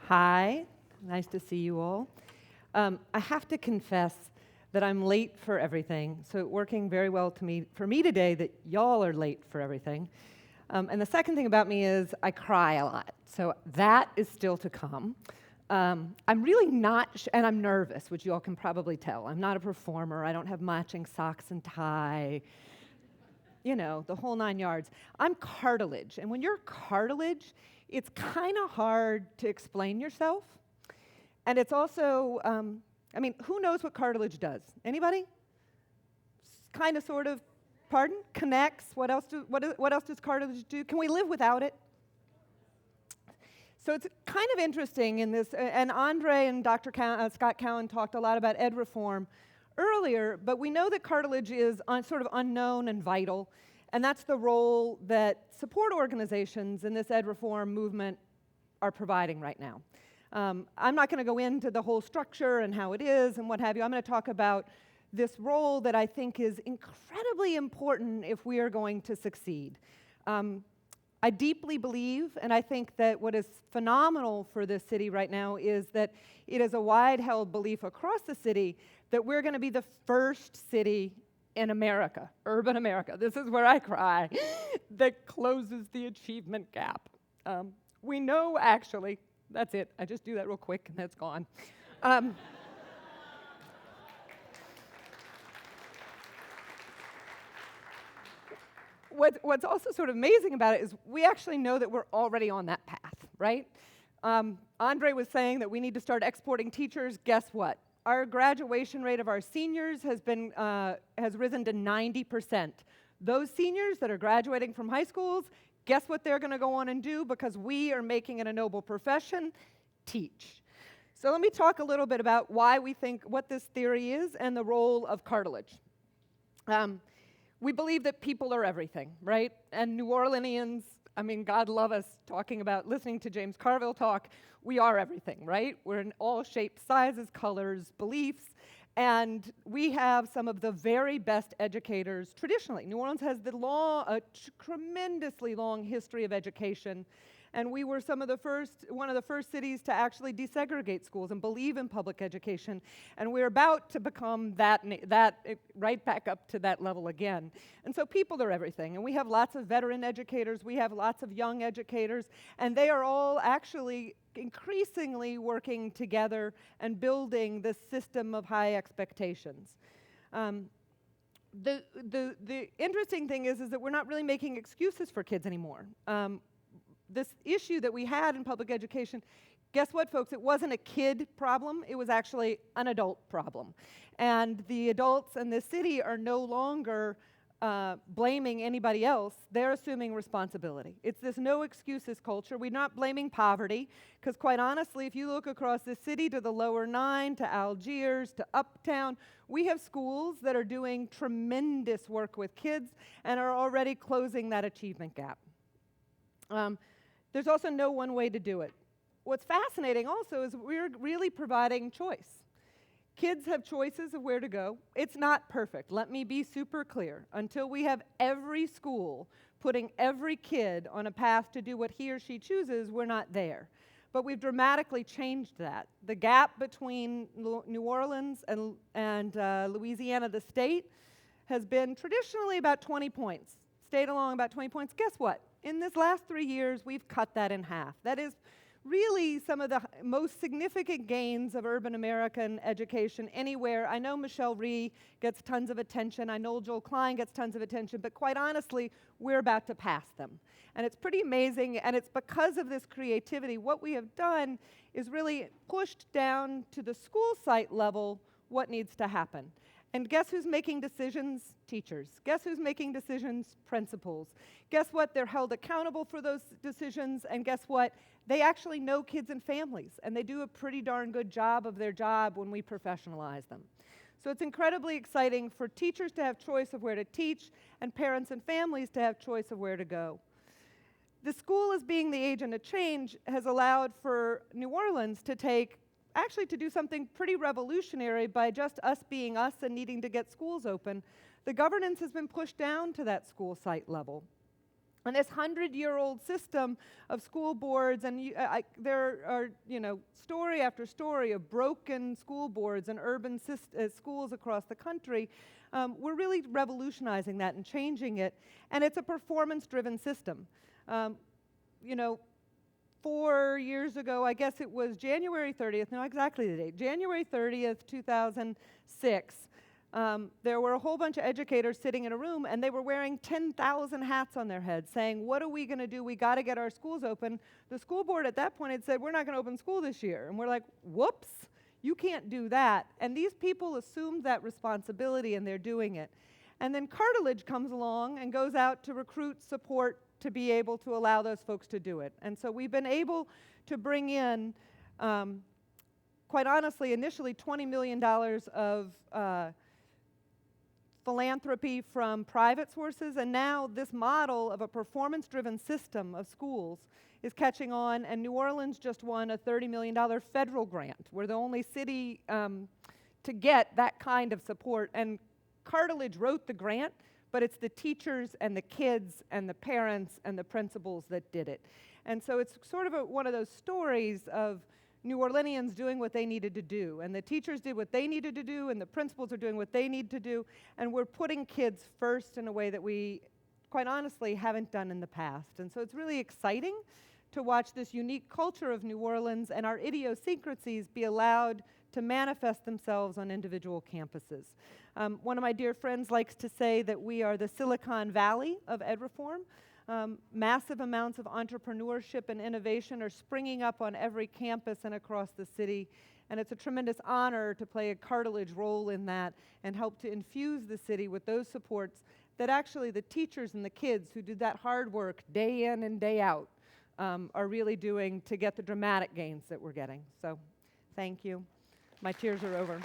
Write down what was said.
Hi, nice to see you all. I have to confess that I'm late for everything, so it's working very well for me today that y'all are late for everything. And the second thing about me is I cry a lot, so that is still to come. I'm really not, and I'm nervous, which you all can probably tell. I'm not a performer. I don't have matching socks and tie. You know, the whole 9 yards. I'm cartilage, and when you're cartilage, it's kind of hard to explain yourself. And it's also, who knows what cartilage does? Anybody? Kind of, sort of, pardon? Connects. What else does cartilage do? Can we live without it? So it's kind of interesting in this, and Andre and Dr. Scott Cowan talked a lot about ed reform earlier, but we know that cartilage is sort of unknown and vital, and that's the role that support organizations in this ed reform movement are providing right now. I'm not going to go into the whole structure and how it is and what have you. I'm going to talk about this role that I think is incredibly important if we are going to succeed. I deeply believe, and I think that what is phenomenal for this city right now is that it is a wide-held belief across the city that we're going to be the first city in America, urban America, this is where I cry, that closes the achievement gap. We know, actually, that's it. I just do that real quick, and that's gone. What's also sort of amazing about it is we actually know that we're already on that path, right? Andre was saying that we need to start exporting teachers. Guess what? Our graduation rate of our seniors has risen to 90%. Those seniors that are graduating from high schools, guess what they're going to go on and do because we are making it a noble profession? Teach. So let me talk a little bit about why we think what this theory is and the role of cartilage. We believe that people are everything, right? And New Orleanians, God love us listening to James Carville talk, we are everything, right? We're in all shapes, sizes, colors, beliefs, and we have some of the very best educators traditionally. New Orleans has a tremendously long history of education, and we were one of the first cities to actually desegregate schools and believe in public education, and we're about to become that right back up to that level again. And so people are everything, and we have lots of veteran educators, we have lots of young educators, and they are all actually increasingly working together and building this system of high expectations. The interesting thing is that we're not really making excuses for kids anymore. This issue that we had in public education, guess what, folks? It wasn't a kid problem. It was actually an adult problem. And the adults in this city are no longer blaming anybody else. They're assuming responsibility. It's this no excuses culture. We're not blaming poverty, because quite honestly, if you look across the city to the lower 9, to Algiers, to Uptown, we have schools that are doing tremendous work with kids and are already closing that achievement gap. There's also no one way to do it. What's fascinating also is we're really providing choice. Kids have choices of where to go. It's not perfect. Let me be super clear. Until we have every school putting every kid on a path to do what he or she chooses, we're not there. But we've dramatically changed that. The gap between New Orleans and Louisiana, the state, has been traditionally about 20 points. Stayed along about 20 points. Guess what? In this last 3 years, we've cut that in half. That is really some of the most significant gains of urban American education anywhere. I know Michelle Rhee gets tons of attention. I know Joel Klein gets tons of attention. But quite honestly, we're about to pass them. And it's pretty amazing. And it's because of this creativity. What we have done is really pushed down to the school site level what needs to happen. And guess who's making decisions? Teachers. Guess who's making decisions? Principals. Guess what? They're held accountable for those decisions, and guess what? They actually know kids and families, and they do a pretty darn good job of their job when we professionalize them. So it's incredibly exciting for teachers to have choice of where to teach, and parents and families to have choice of where to go. The school, as being the agent of change, has allowed for New Orleans to do something pretty revolutionary by just us being us and needing to get schools open. The governance has been pushed down to that school site level. And this 100-year-old system of school boards, and there are, story after story of broken school boards and urban schools across the country. We're really revolutionizing that and changing it, and it's a performance-driven system. 4 years ago, I guess it was January 30th, not exactly the date, January 30th, 2006, there were a whole bunch of educators sitting in a room, and they were wearing 10,000 hats on their heads, saying, what are we going to do? We got to get our schools open. The school board at that point had said, we're not going to open school this year. And we're like, whoops, you can't do that. And these people assumed that responsibility, and they're doing it. And then Cartilage comes along and goes out to recruit support to be able to allow those folks to do it. And so we've been able to bring in, quite honestly, initially $20 million of philanthropy from private sources, and now this model of a performance-driven system of schools is catching on, and New Orleans just won a $30 million federal grant. We're the only city to get that kind of support, and Cartilage wrote the grant, but it's the teachers and the kids and the parents and the principals that did it. And so it's sort of one of those stories of New Orleanians doing what they needed to do, and the teachers did what they needed to do, and the principals are doing what they need to do, and we're putting kids first in a way that we, quite honestly, haven't done in the past. And so it's really exciting to watch this unique culture of New Orleans and our idiosyncrasies be allowed to manifest themselves on individual campuses. One of my dear friends likes to say that we are the Silicon Valley of ed reform. Massive amounts of entrepreneurship and innovation are springing up on every campus and across the city, and it's a tremendous honor to play a Cartilage role in that and help to infuse the city with those supports that actually the teachers and the kids who do that hard work day in and day out are really doing to get the dramatic gains that we're getting. So thank you. My tears are over.